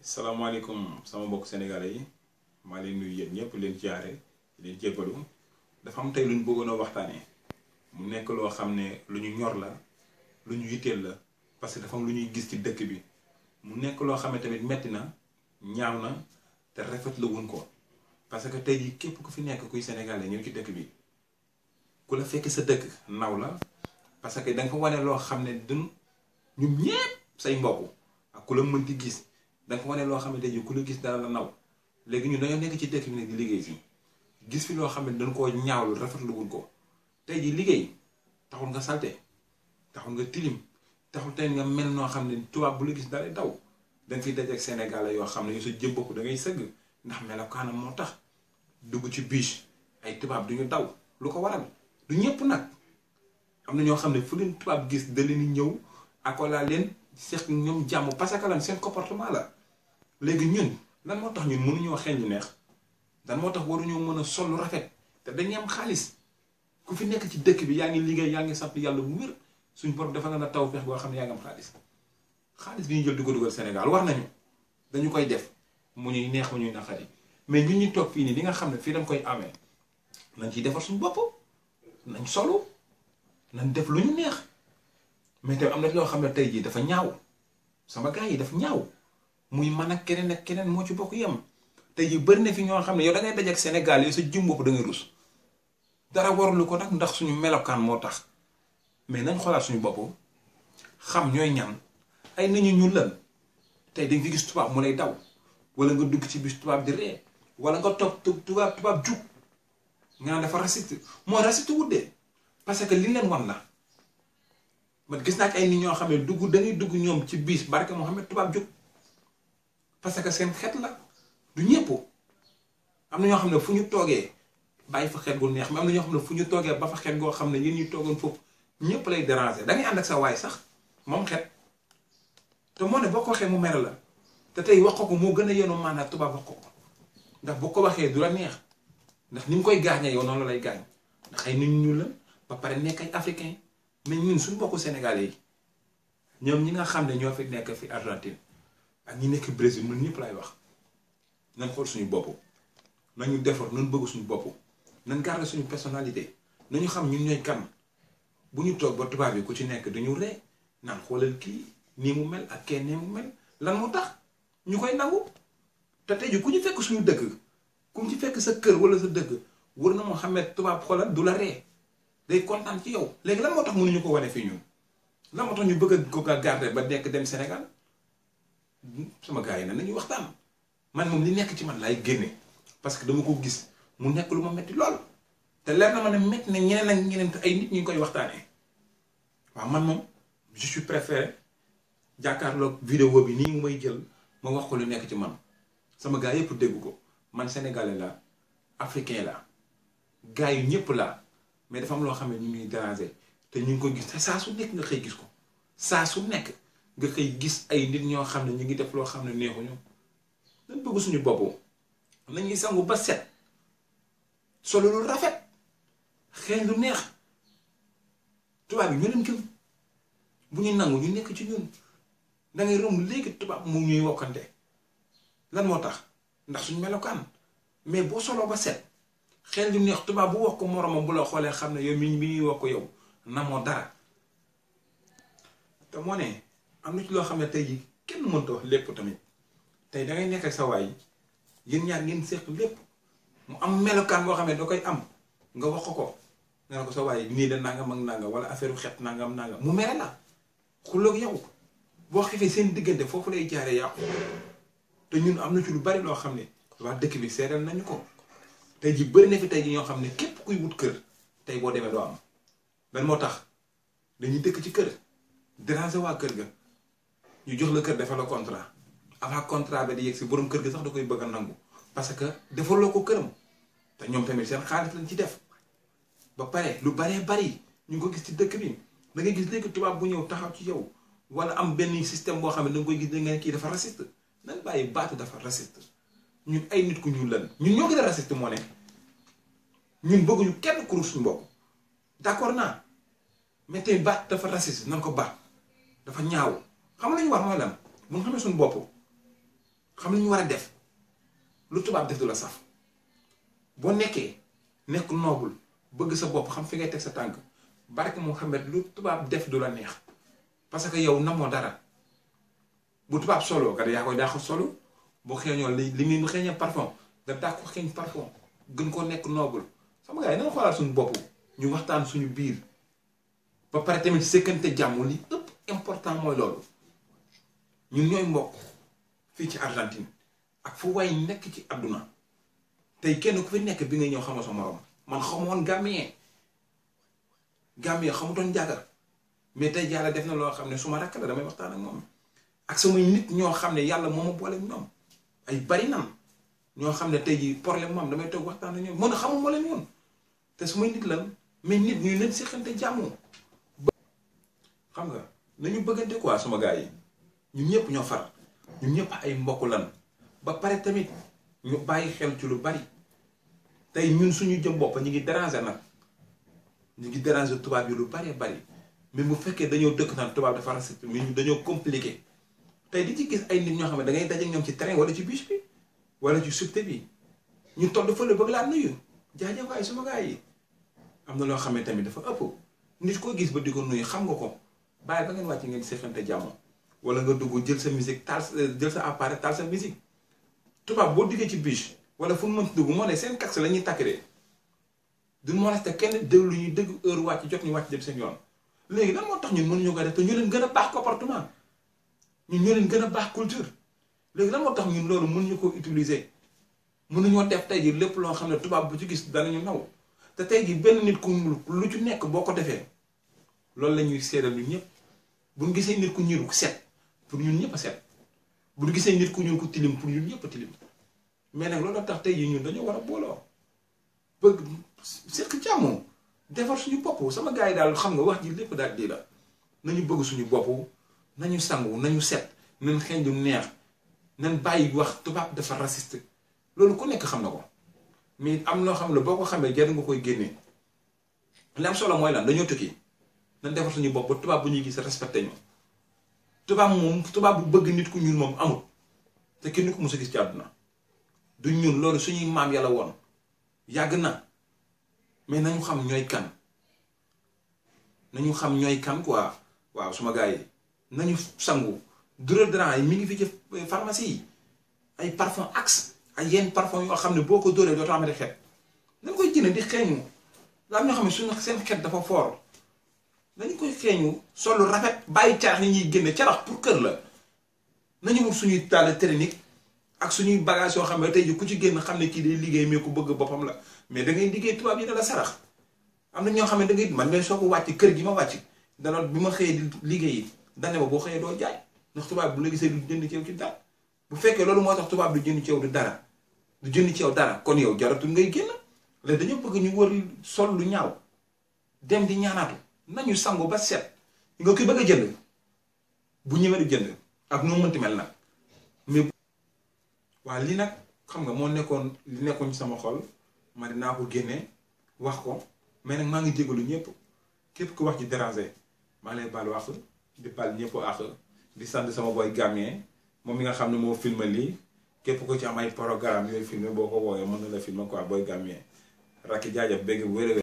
salaamaaleykum sama mbokk sénégalais yi maa leen nuyu yéen ñëpp leen jaare leen jéggalu dafa am tey lu ñu bëggoon a waxtaanee mu nekk loo xam ne lu ñu ñor la lu ñu yitteel la parce que dafa am lu ñuy gis ci dëkk bi mu nekk loo xam ne tamit metti na ñaaw na te rafet la wuñ ko parce que tey jii képp ku fi nekk kuy sénégalais ñëw ci dëkk bi ku la fekk sa dëkk naw la parce que da nga fa wane loo xam ne ñun ñëpp say mbokk ak ku la mënti gis. da nga fa wane loo xamante ni ku la gis dara la naw léegi ñun dañoo nekk ci dëkk bi nag di liggéey fii gis fi loo xam ne dañ koo ñaawlu rafetlu wuñ ko tey ji liggéey taxul nga salte taxul nga tilim taxul tey nga mel noo xam ne tubaab bu la gis dara daw da nga fiy dajeeg Sénégalais yoo xam ne yow sa jëm bopp da ngay sëgg ndax melokaanam moo tax dugg ci biche ay tubaab duñu daw lu ko waral du ñëpp nag am na ñoo xam ne fu leen tubaab gis da leen ñëw akolaa leen seq ñoom jàmm parce que lan seen comportement la. léegi ñun lan moo tax ñun mënuñoo xeeñ ñu neex lan moo tax waruñoo mën a sol lu rafet te dañuy am xaalis ku fi nekk ci dëkk bi yaa ngi liggéey yaa ngi sant yàlla bu wér suñ borom dafa nga na taw feex boo xam ne yaa ngi am xaalis bi ñu jël di ko dugal Sénégal war nañu dañu koy def mu ñuy neex mu ñuy naqari mais ñun ñu toog fii nii li nga xam ne fii dañ koy amee nañ ciy defar suñu bopp nañ solu nañ def lu ñu neex mais tamit am na loo xam ne tey jii dafa ñaaw sama gars yi dafa ñaaw. muy man ak keneen moo ci bokk yem tey jii bëri na fi ñoo xam ne yow da ngay daje ak Sénégal yi sa jëm bopp da ngay rus dara warulu ko nag ndax suñu melokaan moo tax mais nañ xoolaat suñu bopp xam ñooy ñan ay nit ñu ñuul lan tey dañ fi gis tubaab mu lay daw wala nga dugg ci bis tubaab di ree wala nga toog tubaab jug nga naan dafa raciste moo raciste wudde parce que li leen wan la man gis naa ci ay nit ñoo xam ne dañuy dugg ñoom ci bis barke Mohamed tubaab jug. parce que seen xeet la du ñëpp am na ñoo xam ne fu ñu toogee bàyyi fa xeet gu neex mais am na ñoo xam ne fu ñu toogee ba fa xeet goo xam ne yéen ñuy toogoon foofu ñëpp lay déranger da ngay ànd ak sa waay sax moom xeet te moo ne boo ko waxee mu mere la te tey wax ko moo gën a yenu maanaam tubaab wax ko ndax boo ko waxee du la neex ndax ni mu koy gaañee yow noonu la lay gaañ ndax ay nit ñu la ba pare nekk ay africain mais ñun suñu bokku sénégalais yi ñoom ñi nga xam ne ñoo fi nekk fi Argentine ak ñi nekk Brésil ñun ñëpp lay wax nañ xool suñu bopp nañu defar nañ bëgg suñu bopp nañ garder suñu personnalité nañu xam ñun ñooy kan bu ñu toog ba tubaab yi ku ci nekk dañu ree naan xoolal kii nii mu mel ak kenn nii mu mel lan moo tax ñu koy nangu te tey ji ku ñu fekk suñu dëkk ku ñu ci fekk sa kër wala sa dëkk war na moo xam ne tubaab xoolal du la ree day kontaan ci yow léegi lan moo tax mënuñu ko wane fii ñun lan moo tax ñu bëgg ko garder ba nekk dem Sénégal. sama gars yi nag nañuy waxtaan man moom li nekk ci man laay génne parce que dama ko gis mu nekk lu ma metti lool te leer na ma ne metti na ñeneen ak ñeneen te ay nit ñu ngi koy waxtaanee waaw man moom je suis préféré jàkkaarloog vidéo bi nii mu may jël ma wax ko lu nekk ci man sama gars yëpp dégg ko man sénégalais la africain la gars yu ñëpp la mais dafa am loo xam ne ñu ngi déranger te ñu ngi ko gis te saa su nekk nga xëy gis ko saa su nekk. nga koy gis ay nit ñoo xam ne ñu ngi def loo xam ne neexuñu dañ bëgg suñu bopp nañuy sangu ba set solo lu rafet xeeñ lu neex tubaab yi ñu leen gëm bu ñu nangu ñu nekk ci ñun da ngay romb léegi tubaab mu ñuy wokkante lan moo tax ndax suñu melokaan mais boo solo ba set xeeñ lu neex tubaab bu wax ko moromam bu la xoolee xam ne yow mi ñuy wax ko yow namoo dara te moo ne am na ci loo xam ne tey jii kenn mënta wax lépp tamit tey da ngay nekk ak sa waay yéen ñaar ngeen seq lépp mu am melokaan boo xam ne da koy am nga wax ko nga ne ko sa waay nii de nangam ak nangam wala affaire xet nangam mu mere la xuloog yow boo xefee seen diggante foofu lay jaaree yàqu te ñun am na ci lu bari loo xam ne waa dëkk bi seeral nañu ko tey jii bëri na fi tey jii ñoo xam ne képp kuy wut kër tey boo demee doo am lan moo tax dañuy dëkk ci kër déranger waa kër ga. ñu jox la kër defal la contrat avant contrat ba di yegg si borom kër gi sax da koy bëgg a nangu parce que defaloo ko këram te ñoom tamit seen xaalis lañ ci def ba pare lu baree bari ñu ngi ko gis ci dëkk bi da ngay gis léegi tubaab bu ñëw taxaw ci yow wala am benn système boo xam ne da nga koy gis da nga ne kii dafa raciste nan bàyyi baatu dafa raciste ñun ay nit ku ñuul lan ñun ñoo gën a raciste moo ne ñun bëgguñu kenn ku suñu mbokk d'accord naa mais tey baat dafa raciste nan ko baat dafa ñaaw xam nga lu ñu war mooy lan bu ñu xamee suñu bopp xam lu ñu war a def lu tubaab def du la saf boo nekkee nekk noble bëgg sa bopp xam fi ngay teg sa tànk barke Muhammad lu tubaab def du la neex parce que yow namoo dara bu tubaab solo kat yaa koy dàq solo boo xeeñoo li muy xeeñee parfum nga dàq ko xeeñ parfum gën koo nekk noble sama gars yi na xoolaat suñu bopp ñu waxtaan suñu biir ba pare tamit sekkante jàmm li ëpp important mooy loolu ñun ñooy mbokk fii ci Argentine ak fu way nekk ci àdduna tey kenn ku fi nekk bi nga ñëw xamoo sa morom man xamoon Gambien xamutoon jàggar mais tey yàlla def na loo xam ne su ma rakk la damay waxtaan ak moom ak samay nit ñoo xam ne yàlla moo ma boole ñoom ay bari nan ñoo xam ne tey jii problème moom damay toog waxtaan ak ñoom mën a xamuma leen woon te su may nit lan mais nit ñu leen seqante jàmm xam nga nañu bëggante quoi sama gars yi ñun ñëpp ñoo far ñun ñëpp ay mbokk lan ba pare tamit ñu bàyyi xel ci lu bari tey ñun suñu jëm bopp ñu ngi déranger nag ñu ngi déranger tubaab yi lu bari bari mais bu fekkee dañoo dëkk naan tubaab dafa raciste mais ñu dañoo compliqué tey di ci gis ay nit ñoo xam ne da ngay daje ñoom ci train wala ci bus bi wala ci subte bi ñu toll fële bëgg laa nuyu jaajëf waay sama gars yi am na loo xam ne tamit dafa ëpp nit koo gis ba di ko nuyu xam nga ko bàyyi ba ngeen wàcc ngeen seqante jàmm wala nga dugg jël sa musique taal jël sa appareil taal sa musique tubaab boo diggee ci bus wala fu mu mënti dugg moo ne seen kaks la ñuy takk de du molesté kenn déglu ñuy dëgg heure wàcc jot ñu wàcc dem seen yoon léegi lan moo tax ñun mënuñu ko def te ñu leen gën a baax comportement ñun ñoo leen gën a baax culture léegi lan moo tax ñun loolu mënuñu ko utiliser mënuñoo def tey ji lépp loo xam ne tubaab bu ci gis danañu naw te tey ji benn nit ku lu ci nekk boo ko defee loolu la ñuy seedal ñun ñëpp bu ñu gisee nit ku ñuul ku set pour ñun ñëpp a set bu ñu gisee nit ku ñuul ku tilim pour ñun ñëpp a tilim mais nag loolu tax tey ji ñun dañoo war a booloo bëgg seq jàmm defar suñu bopp sama gars yi daal xam nga wax ji lépp daal di la nañu bëgg suñu bopp nañu sangu nañu set nañ xeeñ du neex nañ bàyyi wax tubaab dafa raciste loolu ku nekk xam na ko mais am loo xam ne boo ko xamee jar nga koy génnee li am solo mooy lan dañoo tukki nañ defar suñu bopp ba tubaab bu ñuy gis respecté ñu tubaab bu bëgg nit ku ñuul moom amul te kenn ko mos a gis ci àdduna du ñun loolu suñuy maam yàlla woon yàgg na mais nañu xam ñooy kan nañu xam ñooy kan quoi waaw suma gars yi nañu sangu déodorant yi mi ngi fi ci pharmacie yi ay parfum Axe ay yenn parfum yoo xam ne boo ko dóoree dootoo amati xet nañ koy jënd di xeeñu la am ñoo xam ne suñu seen xet dafa fort nañu koy xeeñu solu rafet bàyyi carax yi ñuy génne carax pour kër la nañu wut suñuy dàll technique ak suñuy bagage yoo xam ne tey ji ku ci génn xam ne kii day liggéey mais ku bëgg boppam la mais da ngay liggéey tubaab yi da la sarax am na ñoo xam ne da ngay man ngay soo ko wàcc kër gi ma wàcc danoon bi ma xëyee di liggéey dane ma boo xëyee doo jaay ndax tubaab bu la gisee du jënd ci yow ci dara bu fekkee loolu moo tax tubaab du jënd ci yow du dara du jënd ci yow dara kon yow jaratul ngay génn léegi dañoo bëgg ñu wër sol lu ñaaw dem di ñaanaatu nañu sangu ba set nga koy bëgg a jënd bu ñëwee du jënd ak noo mënti mel nag mais waaw lii nag xam nga moo nekkoon li nekkoon ci sama xol ma dinaa ko génne wax ko mais nag maa ngi jégalu ñëpp képp ku wax ci déranger maa ngi lay baal wax di baal ñëpp ak di sant sama boy Gambien moom mi nga xam ne moo filmé lii képp ko ci am ay programme yooyu filmé boo ko woowee mën na la filmé quoi boy Gambien rakki jaajëf bégg bu wér